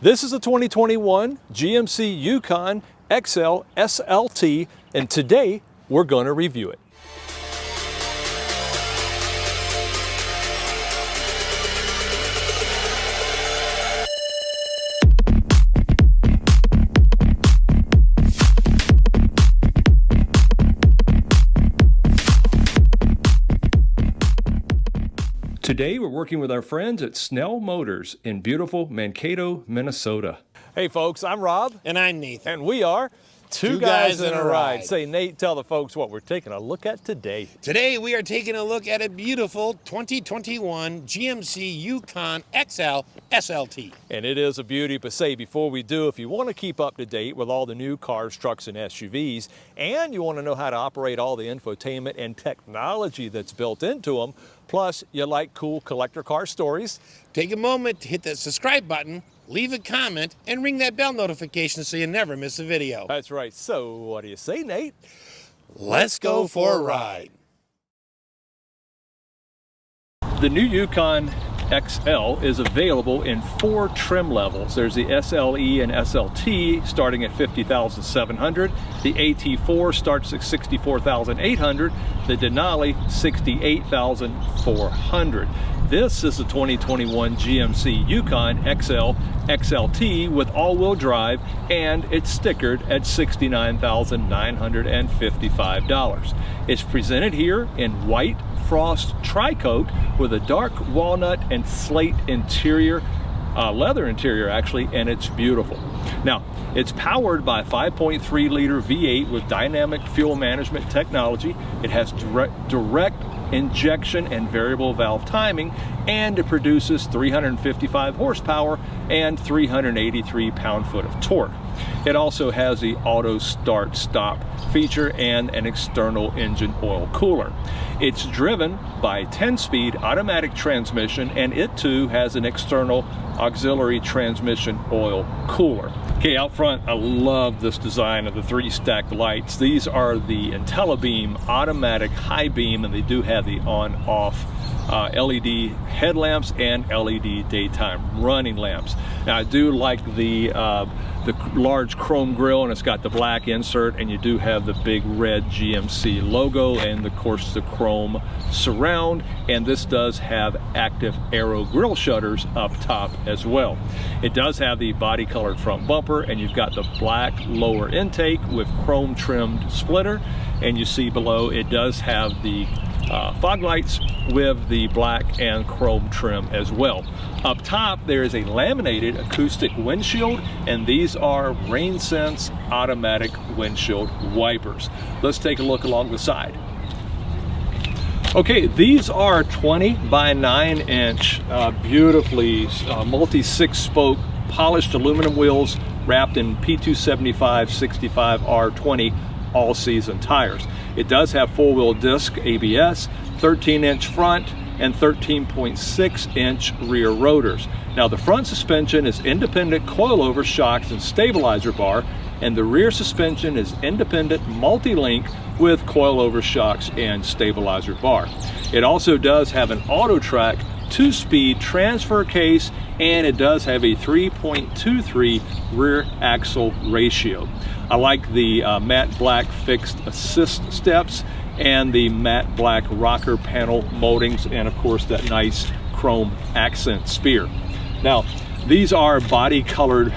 This is a 2021 GMC Yukon XL SLT, and today we're going to review it. Today we're working with our friends at Snell Motors in beautiful Mankato, Minnesota. Hey folks, I'm Rob. And I'm Nathan. And we are Two Guys in a Ride. Say, Nate, tell the folks what we're taking a look at today. Today we are taking a look at a beautiful 2021 GMC Yukon XL SLT. And it is a beauty, but say, before we do, if you want to keep up to date with all the new cars, trucks, and SUVs, and you want to know how to operate all the infotainment and technology that's built into them, plus you like cool collector car stories, take a moment to hit that subscribe button, leave a comment, and ring that bell notification so you never miss a video. That's right. So what do you say, Nate? Let's go for a ride. The new Yukon XL is available in 4 trim levels. There's the SLE and SLT starting at $50,700. The AT4 starts at $64,800. The Denali, $68,400. This is the 2021 GMC Yukon XL SLT with all-wheel drive, and it's stickered at $69,955. It's presented here in White Frost Tricoat with a dark walnut and slate interior, leather interior actually, and it's beautiful. Now, it's powered by a 5.3 liter V8 with dynamic fuel management technology. It has direct injection and variable valve timing, and it produces 355 horsepower and 383 pound-foot of torque. It also has the auto start stop feature and an external engine oil cooler. It's driven by a 10-speed automatic transmission, and it too has an external auxiliary transmission oil cooler. Okay, out front, I love this design of the 3 stacked lights. These are the IntelliBeam automatic high beam, and they do have the on-off LED headlamps and LED daytime running lamps. Now, I do like the large chrome grille, and it's got the black insert, and you do have the big red GMC logo, and of course the chrome surround, and this does have active aero grille shutters up top as well. It does have the body colored front bumper, and you've got the black lower intake with chrome trimmed splitter, and you see below it does have the fog lights with the black and chrome trim as well. Up top there is a laminated acoustic windshield, and these are RainSense automatic windshield wipers. Let's take a look along the side. Okay, these are 20 by 9 inch beautifully multi 6-spoke polished aluminum wheels wrapped in P275 65 R20 all-season tires. It does have 4-wheel disc ABS, 13-inch front, and 13.6-inch rear rotors. Now, the front suspension is independent coilover shocks and stabilizer bar, and the rear suspension is independent multi-link with coilover shocks and stabilizer bar. It also does have an AutoTrack 2-speed transfer case, and it does have a 3.23 rear axle ratio. I like the matte black fixed assist steps and the matte black rocker panel moldings, and of course that nice chrome accent spear. Now, these are body colored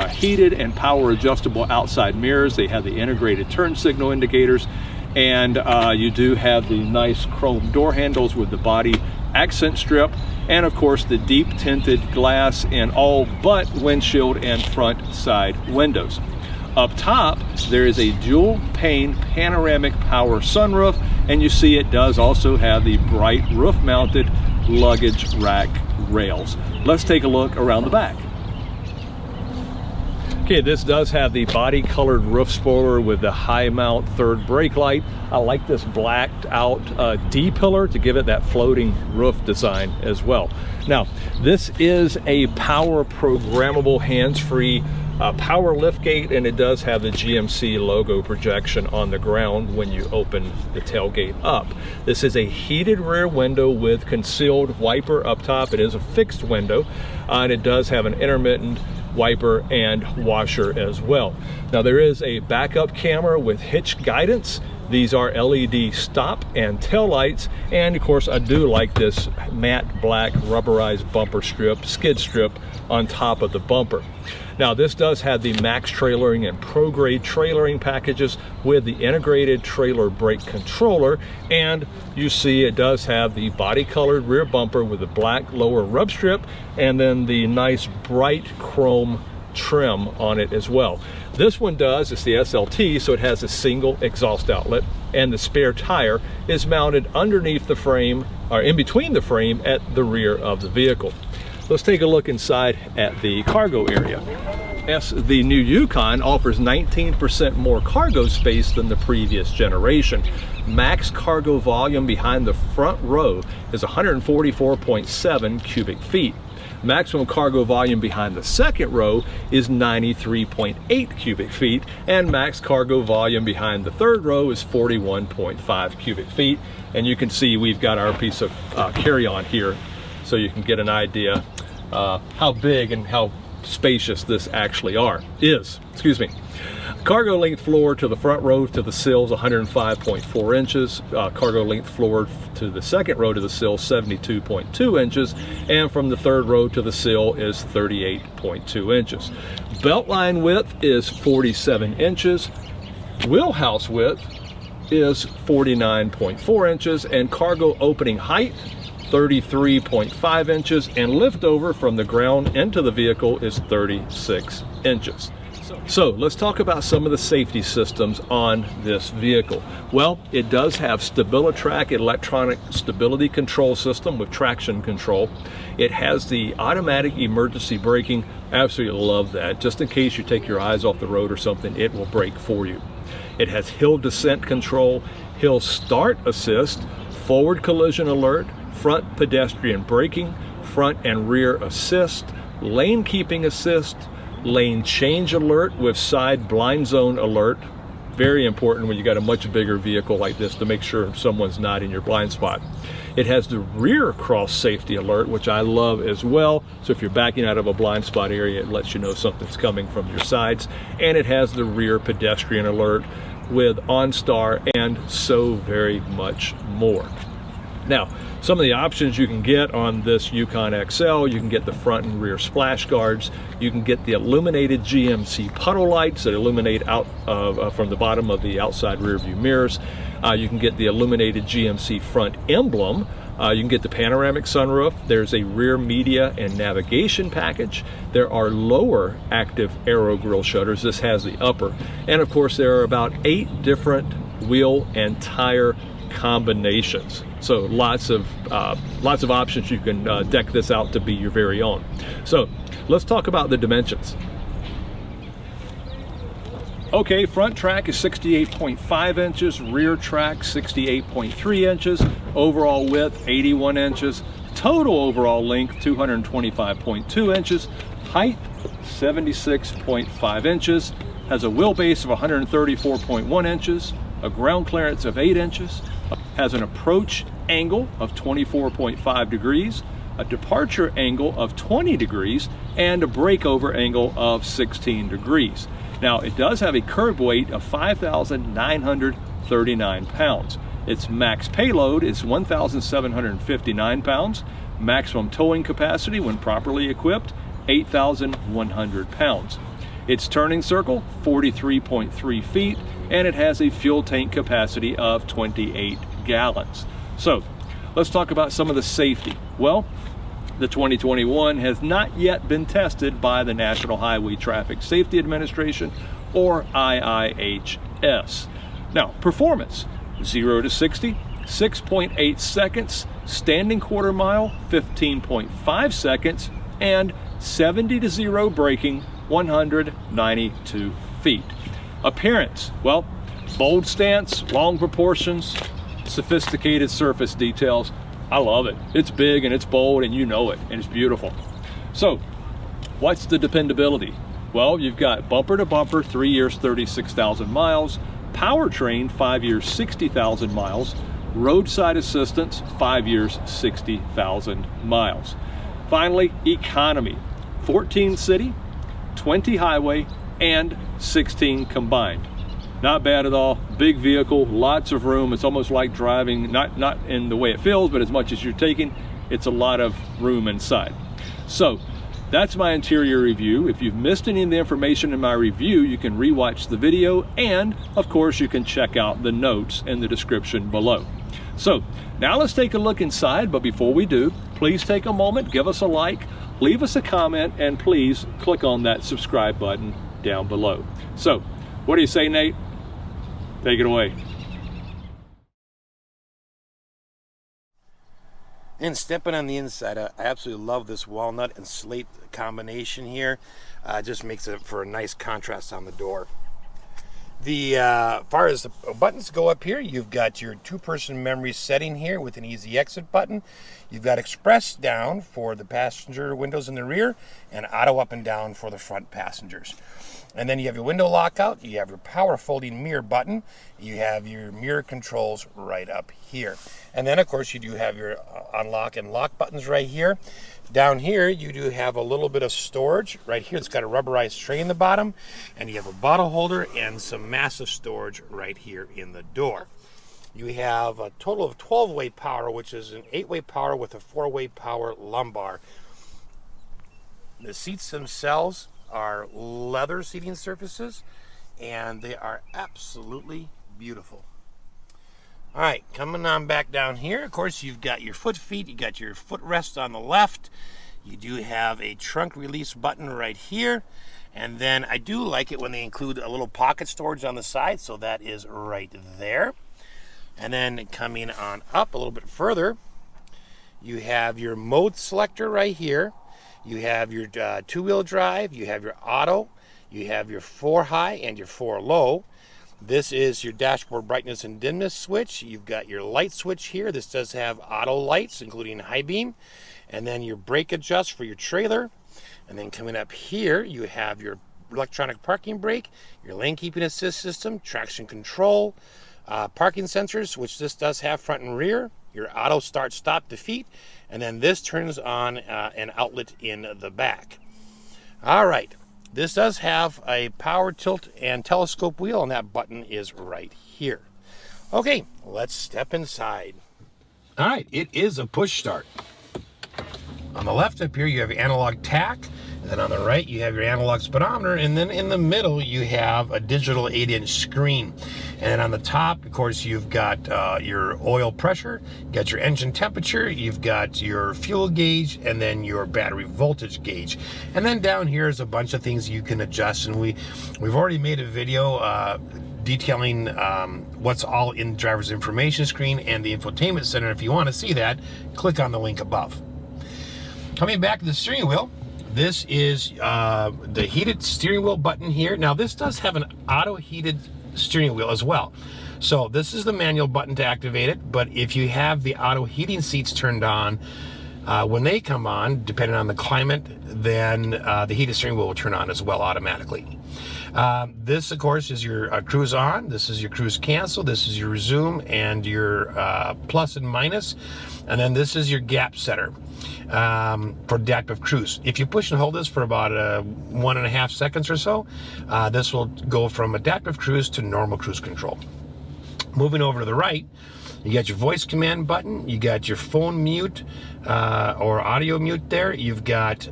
heated and power adjustable outside mirrors. They have the integrated turn signal indicators, and you do have the nice chrome door handles with the body accent strip, and of course the deep tinted glass in all but windshield and front side windows. Up top there is a dual pane panoramic power sunroof, and you see it does also have the bright roof mounted luggage rack rails. Let's take a look around the back. Okay, this does have the body colored roof spoiler with the high mount third brake light. I like this blacked out D-pillar to give it that floating roof design as well. Now, this is a power programmable hands-free power liftgate, and it does have the GMC logo projection on the ground when you open the tailgate up. This is a heated rear window with concealed wiper up top. It is a fixed window, and it does have an intermittent wiper and washer as well. Now there is a backup camera with hitch guidance. These are LED stop and tail lights, and of course I do like this matte black rubberized bumper strip, skid strip on top of the bumper. Now this does have the max trailering and pro grade trailering packages with the integrated trailer brake controller, and you see it does have the body colored rear bumper with the black lower rub strip and then the nice bright chrome trim on it as well. This one does, it's the SLT, so it has a single exhaust outlet, and the spare tire is mounted underneath the frame, or in between the frame at the rear of the vehicle. Let's take a look inside at the cargo area. Yes, the new Yukon offers 19% more cargo space than the previous generation. Max cargo volume behind the front row is 144.7 cubic feet. Maximum cargo volume behind the second row is 93.8 cubic feet, and max cargo volume behind the third row is 41.5 cubic feet. And you can see we've got our piece of carry-on here, so you can get an idea how big and how spacious this actually is. Excuse me. Cargo length floor to the front row to the sill is 105.4 inches. Cargo length floor to the second row to the sill 72.2 inches, and from the third row to the sill is 38.2 inches. Belt line width is 47 inches. Wheelhouse width is 49.4 inches, and cargo opening height 33.5 inches, and liftover from the ground into the vehicle is 36 inches. So let's talk about some of the safety systems on this vehicle. Well, it does have StabiliTrak electronic stability control system with traction control. It has the automatic emergency braking. Absolutely love that. Just in case you take your eyes off the road or something, it will brake for you. It has hill descent control, hill start assist, forward collision alert, front pedestrian braking, front and rear assist, lane keeping assist, lane change alert with side blind zone alert. Very important when you got a much bigger vehicle like this to make sure someone's not in your blind spot. It has the rear cross safety alert, which I love as well. So if you're backing out of a blind spot area, it lets you know something's coming from your sides. And it has the rear pedestrian alert with OnStar and so very much more. Now, some of the options you can get on this Yukon XL, you can get the front and rear splash guards, you can get the illuminated GMC puddle lights that illuminate out from the bottom of the outside rear view mirrors, you can get the illuminated GMC front emblem, you can get the panoramic sunroof, there's a rear media and navigation package, there are lower active aero grille shutters, this has the upper, and of course there are about 8 different wheel and tire combinations. So lots of options. You can deck this out to be your very own. So let's talk about the dimensions. Okay, front track is 68.5 inches, rear track 68.3 inches, overall width 81 inches, total overall length 225.2 inches, height 76.5 inches, has a wheelbase of 134.1 inches, a ground clearance of 8 inches, has an approach angle of 24.5 degrees, a departure angle of 20 degrees, and a breakover angle of 16 degrees. Now, it does have a curb weight of 5,939 pounds. Its max payload is 1,759 pounds. Maximum towing capacity when properly equipped, 8,100 pounds. Its turning circle, 43.3 feet, and it has a fuel tank capacity of 28 gallons. So let's talk about some of the safety. Well, the 2021 has not yet been tested by the National Highway Traffic Safety Administration, or IIHS. Now, performance, 0 to 60, 6.8 seconds, standing quarter mile, 15.5 seconds, and 70 to 0 braking, 192 feet. Appearance, well, bold stance, long proportions, sophisticated surface details. I love it. It's big and it's bold and you know it, and it's beautiful. So, what's the dependability? Well, you've got bumper to bumper, 3 years, 36,000 miles, powertrain, 5 years, 60,000 miles, roadside assistance, 5 years, 60,000 miles. Finally, economy, 14 city, 20 highway, and 16 combined. Not bad at all. Big vehicle, lots of room. It's almost like driving, not in the way it feels, but as much as you're taking, it's a lot of room inside. So that's my interior review. If you've missed any of the information in my review, you can rewatch the video, and of course you can check out the notes in the description below. So now let's take a look inside, but before we do, please take a moment, give us a like, leave us a comment, and please click on that subscribe button down below. So what do you say, Nate? Take it away. And stepping on the inside, I absolutely love this walnut and slate combination here. Just makes it for a nice contrast on the door. As far as the buttons go up here, you've got your two-person memory setting here with an easy exit button. You've got express down for the passenger windows in the rear, and auto up and down for the front passengers. And then you have your window lockout, you have your power folding mirror button, you have your mirror controls right up here. And then of course you do have your unlock and lock buttons right here. Down here you do have a little bit of storage right here. It's got a rubberized tray in the bottom, and you have a bottle holder and some massive storage right here in the door. You have a total of 12-way power, which is an 8-way power with a 4-way power lumbar. The seats themselves are leather seating surfaces, and they are absolutely beautiful. All right, coming on back down here, of course, you've got your foot feet, you got your footrest on the left. You do have a trunk release button right here, and then I do like it when they include a little pocket storage on the side, so that is right there. And then coming on up a little bit further, you have your mode selector right here. You have your two-wheel drive, you have your auto, you have your 4 high and your 4 low. This is your dashboard brightness and dimness switch. You've got your light switch here. This does have auto lights, including high beam. And then your brake adjust for your trailer. And then coming up here, you have your electronic parking brake, your lane keeping assist system, traction control, parking sensors, which this does have front and rear, your auto start stop defeat, and then this turns on an outlet in the back. All right, this does have a power tilt and telescope wheel, and that button is right here. Okay, let's step inside. All right, it is a push start. On the left up here, you have your analog tack, and then on the right, you have your analog speedometer, and then in the middle, you have a digital 8-inch screen. And then on the top, of course, you've got your oil pressure, you got your engine temperature, you've got your fuel gauge, and then your battery voltage gauge. And then down here is a bunch of things you can adjust, and we've already made a video detailing what's all in the driver's information screen and the infotainment center. If you want to see that, click on the link above. Coming back to the steering wheel, this is the heated steering wheel button here. Now this does have an auto heated steering wheel as well. So this is the manual button to activate it, but if you have the auto heating seats turned on, when they come on, depending on the climate, then the heated steering wheel will turn on as well automatically. This, of course, is your cruise on. This is your cruise cancel. This is your resume and your plus and minus. And then this is your gap setter for adaptive cruise. If you push and hold this for about 1.5 seconds or so, this will go from adaptive cruise to normal cruise control. Moving over to the right, you got your voice command button, you got your phone mute or audio mute there, you've got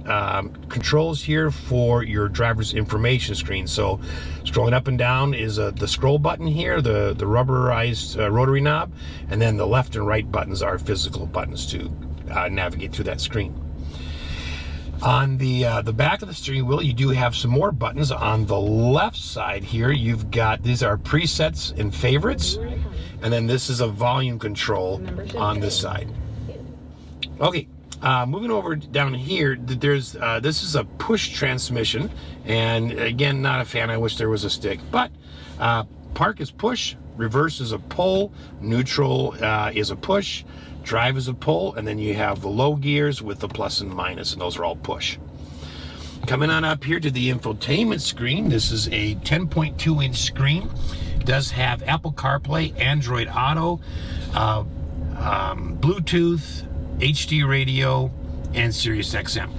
controls here for your driver's information screen. So scrolling up and down is the scroll button here, the rubberized rotary knob, and then the left and right buttons are physical buttons to navigate through that screen. On the back of the steering wheel, you do have some more buttons. On the left side here, you've got, these are presets and favorites, and then this is a volume control on this side. Okay, moving over down here, there's this is a push transmission, and again, not a fan. I wish there was a stick, but park is push, reverse is a pull, neutral is a push, drive is a pull, and then you have the low gears with the plus and minus, and those are all push. Coming on up here to the infotainment screen, this is a 10.2-inch screen. It does have Apple CarPlay, Android Auto, Bluetooth, HD radio, and Sirius XM.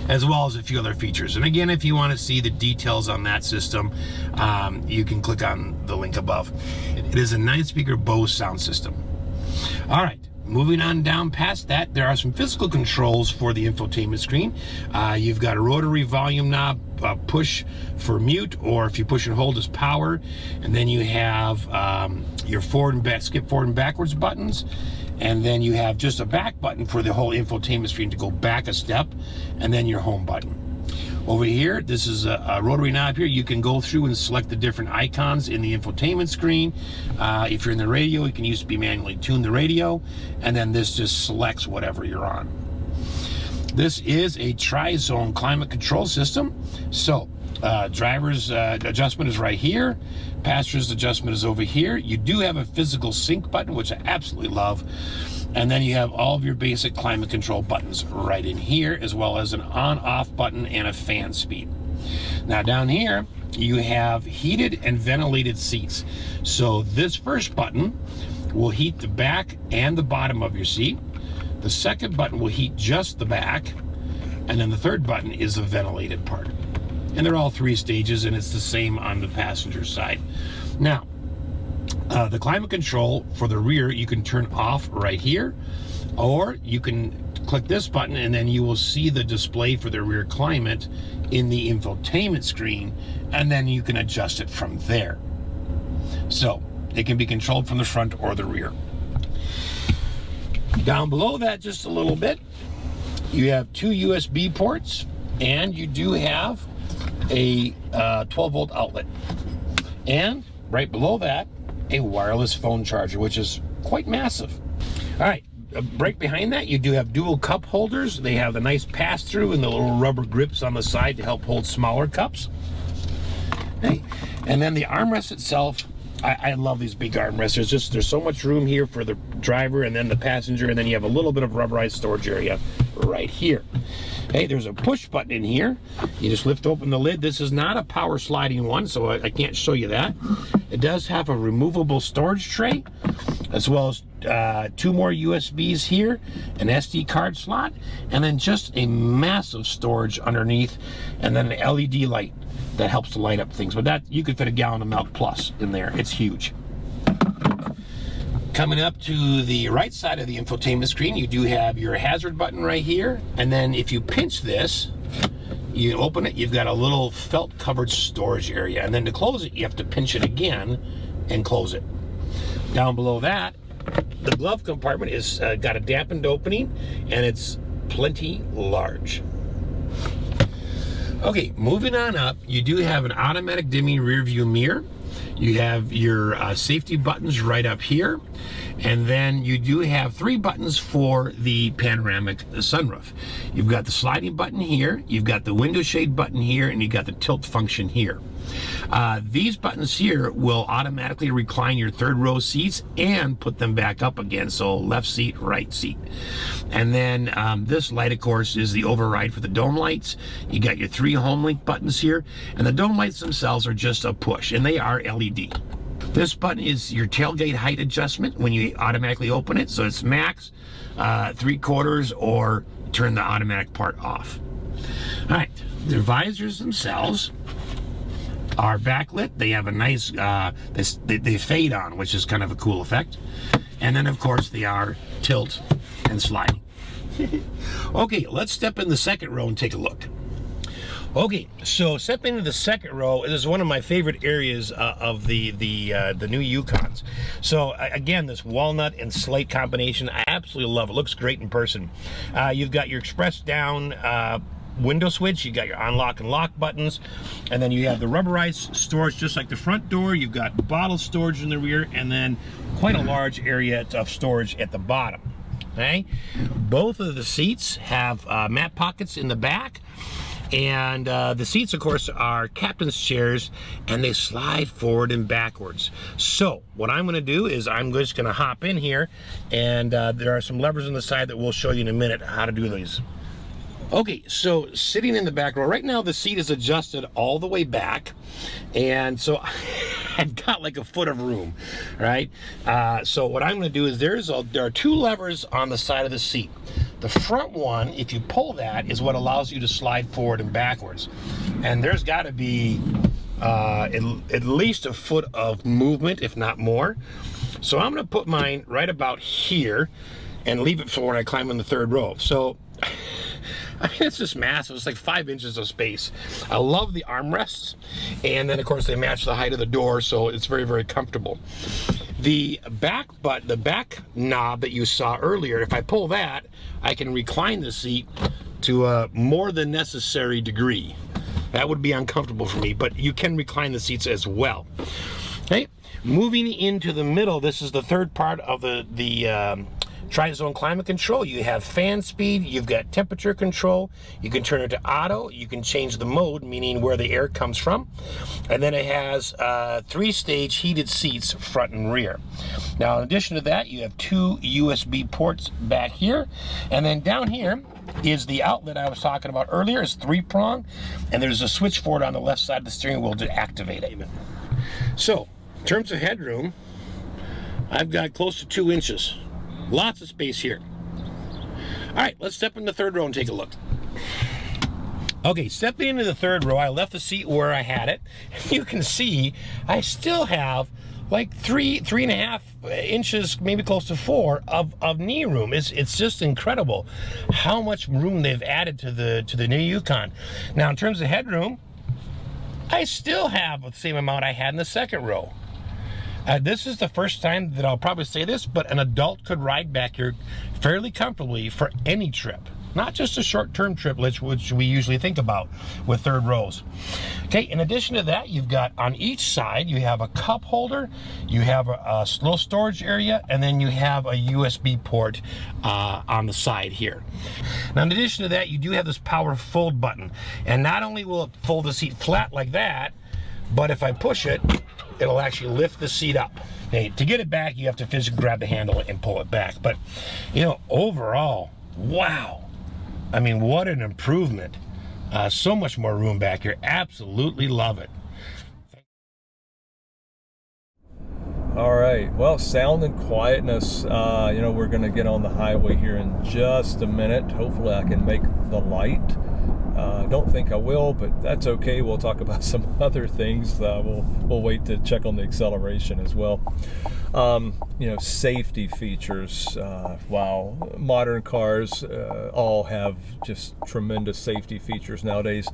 as well as a few other features. And again, if you want to see the details on that system, you can click on the link above. It is a 9-speaker Bose sound system. All right, moving on down past that, there are some physical controls for the infotainment screen. You've got a rotary volume knob, push for mute, or if you push and hold is power. And then you have your forward and back, skip forward and backwards buttons. And then you have just a back button for the whole infotainment screen to go back a step, and then your home button. Over here, this is a rotary knob here. You can go through and select the different icons in the infotainment screen. If you're in the radio, you can use to be manually tune the radio, and then this just selects whatever you're on. This is a tri-zone climate control system. So driver's adjustment is right here. Passenger's adjustment is over here. You do have a physical sync button, which I absolutely love. And then you have all of your basic climate control buttons right in here, as well as an on-off button and a fan speed. Now down here, you have heated and ventilated seats. So this first button will heat the back and the bottom of your seat. The second button will heat just the back. And then the third button is the ventilated part. And they're all 3 stages, and it's the same on the passenger side. Now, the climate control for the rear, you can turn off right here, or you can click this button and then you will see the display for the rear climate in the infotainment screen, and then you can adjust it from there. So it can be controlled from the front or the rear. Down below that just a little bit, you have 2 USB ports, and you do have a 12-volt outlet. And right below that, a wireless phone charger, which is quite massive. All right, right behind that, you do have dual cup holders. They have the nice pass-through and the little rubber grips on the side to help hold smaller cups. Okay. And then the armrest itself, I love these big armrests. There's so much room here for the driver and then the passenger, and then you have a little bit of rubberized storage area right here. Hey, there's a push button in here. You just lift open the lid. This is not a power sliding one, so I can't show you that. It does have a removable storage tray, as well as 2 more USBs here, an SD card slot, and then just a massive storage underneath, and then an LED light that helps to light up things. But that, you could fit a gallon of milk plus in there. It's huge. Coming up to the right side of the infotainment screen, you do have your hazard button right here. And then if you pinch this, you open it, you've got a little felt covered storage area. And then to close it, you have to pinch it again and close it. Down below that, the glove compartment is got a dampened opening, and it's plenty large. Okay, moving on up, you do have an automatic dimming rear view mirror. You have your safety buttons right up here. And then you do have 3 buttons for the panoramic sunroof. You've got the sliding button here, you've got the window shade button here, and you've got the tilt function here. These buttons here will automatically recline your 3rd row seats and put them back up again. So left seat, right seat. And then this light, of course, is the override for the dome lights. You got your 3 home link buttons here, and the dome lights themselves are just a push, and they are LED. This button is your tailgate height adjustment when you automatically open it. So it's max, 3/4, or turn the automatic part off. All right, the visors themselves are backlit. They have a nice, they fade on, which is kind of a cool effect. And then, of course, they are tilt and sliding. Okay, let's step in the 2nd row and take a look. Okay, so stepping into the 2nd row, this is one of my favorite areas of the new Yukons. So again, this walnut and slate combination, I absolutely love it. Looks great in person. You've got your express down window switch, you got your unlock and lock buttons, and then you have the rubberized storage just like the front door. You've got bottle storage in the rear, and then quite a large area of storage at the bottom. Okay, both of the seats have mat pockets in the back. And the seats, of course, are captain's chairs, and they slide forward and backwards. So what I'm going to do is I'm just going to hop in here, and there are some levers on the side that we'll show you in a minute how to do these. Okay, so sitting in the back row, right now the seat is adjusted all the way back, and so I've got like a foot of room, right? So what I'm going to do is there are 2 levers on the side of the seat. The front one, if you pull that, is what allows you to slide forward and backwards. And there's got to be at least a foot of movement, if not more. So I'm going to put mine right about here and leave it for when I climb in the third row. So, I mean, it's just massive. It's like 5 inches of space. I love the armrests. And then, of course, they match the height of the door, so it's very, very comfortable. The back knob that you saw earlier, if I pull that, I can recline the seat to a more than necessary degree. That would be uncomfortable for me, but you can recline the seats as well. Okay, moving into the middle, this is the third part of the Tri-Zone climate control. You have fan speed, you've got temperature control, you can turn it to auto, you can change the mode, meaning where the air comes from, and then it has 3-stage heated seats front and rear. Now, in addition to that, you have 2 USB ports back here, and then down here is the outlet I was talking about earlier. It's 3-prong, and there's a switch for it on the left side of the steering wheel to activate it. So, in terms of headroom, I've got close to 2 inches. Lots of space here. All right, let's step in the third row and take a look. Okay, stepping into the third row, I left the seat where I had it. You can see I still have like 3.5 inches, maybe close to 4 of knee room. It's just incredible how much room they've added to the new Yukon. Now, in terms of headroom, I still have the same amount I had in the second row. This is the first time that I'll probably say this, but an adult could ride back here fairly comfortably for any trip. Not just a short-term trip, which we usually think about with third rows. Okay, in addition to that, you've got on each side, you have a cup holder, you have a little storage area, and then you have a USB port on the side here. Now, in addition to that, you do have this power fold button. And not only will it fold the seat flat like that, but if I push it, it'll actually lift the seat up. Okay, to get it back, you have to physically grab the handle and pull it back. But, you know, overall, wow. I mean, what an improvement. So much more room back here. Absolutely love it. All right, well, sound and quietness. You know, we're going to get on the highway here in just a minute. Hopefully I can make the light. Don't think I will, but that's okay. We'll talk about some other things. We'll wait to check on the acceleration as well. You know, safety features. Wow, modern cars all have just tremendous safety features nowadays.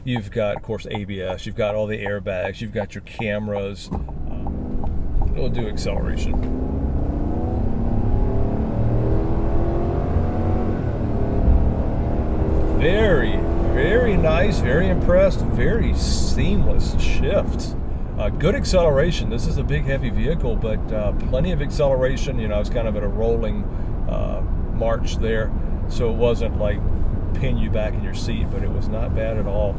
You've got, of course, ABS. You've got all the airbags. You've got your cameras. We'll do acceleration. Very nice, very impressed, very seamless shift. Good acceleration. This is a big, heavy vehicle, but plenty of acceleration. You know, I was kind of at a rolling march there, so it wasn't like pin you back in your seat, but it was not bad at all.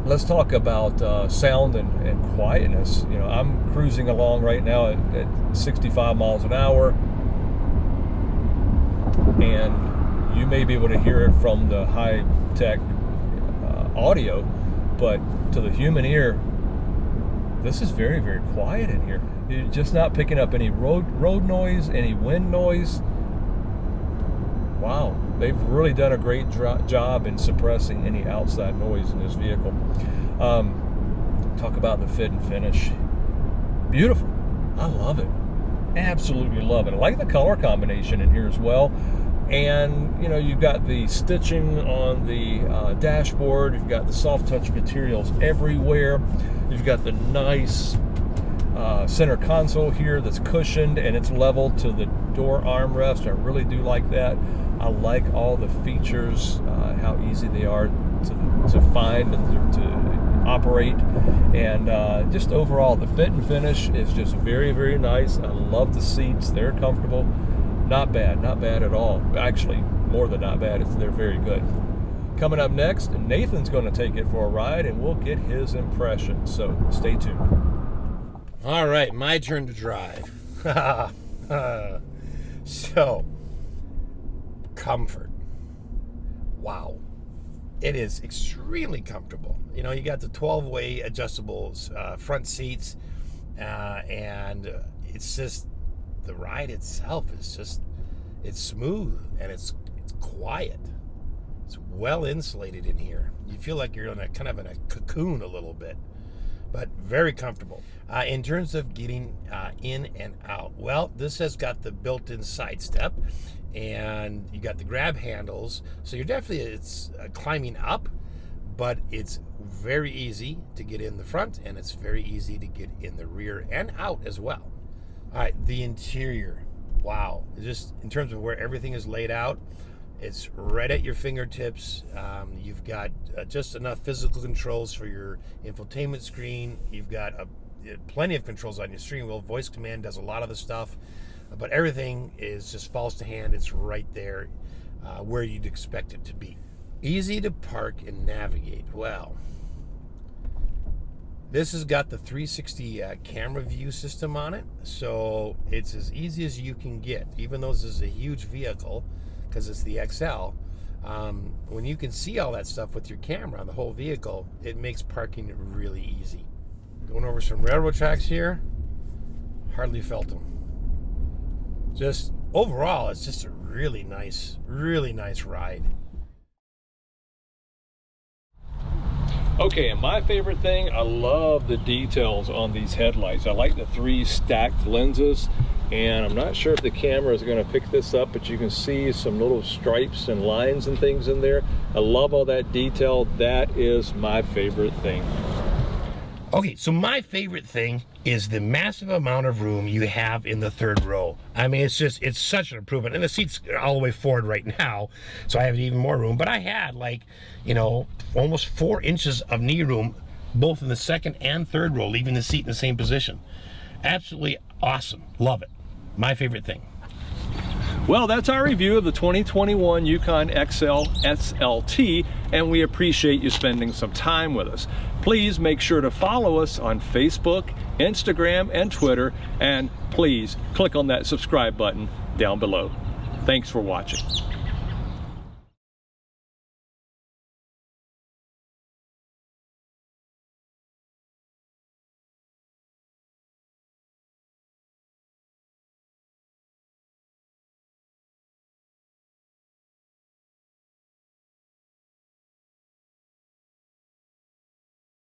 Let's talk about sound and quietness. You know, I'm cruising along right now at 65 miles an hour, and you may be able to hear it from the high-tech audio, but to the human ear, this is very, very quiet in here. You're just not picking up any road noise, any wind noise. Wow, they've really done a great job in suppressing any outside noise in this vehicle. Talk about the fit and finish. Beautiful. I love it. Absolutely love it. I like the color combination in here as well. And, you know, you've got the stitching on the dashboard. You've got the soft touch materials everywhere. You've got the nice center console here that's cushioned and it's level to the door armrest. I really do like that. I like all the features, how easy they are to find and to operate. And just overall, the fit and finish is just very, very nice. I love the seats. They're comfortable. Not bad at all. Actually, more than not bad. They're very good. Coming up next, Nathan's going to take it for a ride and we'll get his impression. So stay tuned. All right, my turn to drive. So, comfort. Wow. It is extremely comfortable. You know, you got the 12-way adjustable front seats, and it's just, the ride itself is just, it's smooth and it's It's quiet. It's well insulated in here. You feel like you're in a kind of in a cocoon a little bit, but very comfortable. In terms of getting in and out, well, this has got the built-in side step, and you got the grab handles. So you're definitely, it's climbing up, but it's very easy to get in the front, and it's very easy to get in the rear and out as well. All right, the interior. Wow, just in terms of where everything is laid out, it's right at your fingertips. You've got just enough physical controls for your infotainment screen. You've got plenty of controls on your steering wheel. Voice command does a lot of the stuff, but everything is just falls to hand. It's right there where you'd expect it to be. Easy to park and navigate. Well, this has got the 360 camera view system on it, so it's as easy as you can get. Even though this is a huge vehicle, because it's the XL, when you can see all that stuff with your camera on the whole vehicle, it makes parking really easy. Going over some railroad tracks here, hardly felt them. Just overall, it's just a really nice ride. Okay, and my favorite thing, I love the details on these headlights. I like the 3 stacked lenses, and I'm not sure if the camera is going to pick this up, but you can see some little stripes and lines and things in there. I love all that detail. That is my favorite thing. Okay, so my favorite thing is the massive amount of room you have in the third row. I mean, it's such an improvement. And the seat's all the way forward right now, so I have even more room. But I had, like, you know, almost 4 inches of knee room, both in the second and third row, leaving the seat in the same position. Absolutely awesome. Love it. My favorite thing. Well, that's our review of the 2021 Yukon XL SLT, and we appreciate you spending some time with us. Please make sure to follow us on Facebook, Instagram, and Twitter, and please click on that subscribe button down below. Thanks for watching.